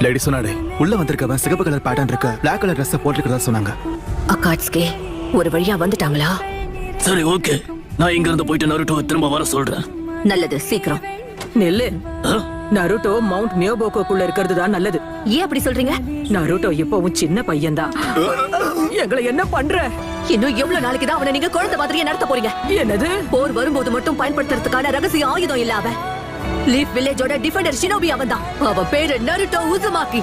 Lady சொன்னாடே உள்ள வந்திருக்கவன் சிகப்பு colour pattern இருக்க பிளாக் கலர் ட்ரெஸ் போட்டுக்கிறதா சொன்னாங்க. அக்காட்ஸ்கே ஒரு வழியா வந்துட்டாங்களா? சரி ஓகே, நான் இங்க இருந்து போயிட்டு நருட்டோவை திரும்ப வர சொல்றேன். நல்லது, சீக்கிரம். நெல்லு, நருட்டோ மவுண்ட் மியோபோக்குள்ள இருக்கிறது தான் நல்லது. ஏன் அப்படி சொல்றீங்க? நருட்டோ இப்பவும் சின்ன பையன்தான். எங்களை என்ன பண்ற? இன்னும் எவ்வளவு நாளைக்கு தான் அவனை நீங்க குழந்தை மாதிரியே நடத்த போறீங்க? என்னது? போர் வரும்போது மட்டும் பயன்படுத்துறதுக்கான ரகசிய ஆயுதம் இல்ல அவன். லீஃப் வில்லேஜோட டிஃபெண்டர் ஷினோபி அவன் தான். அவன் பேரு நருட்டோ உசுமாக்கி.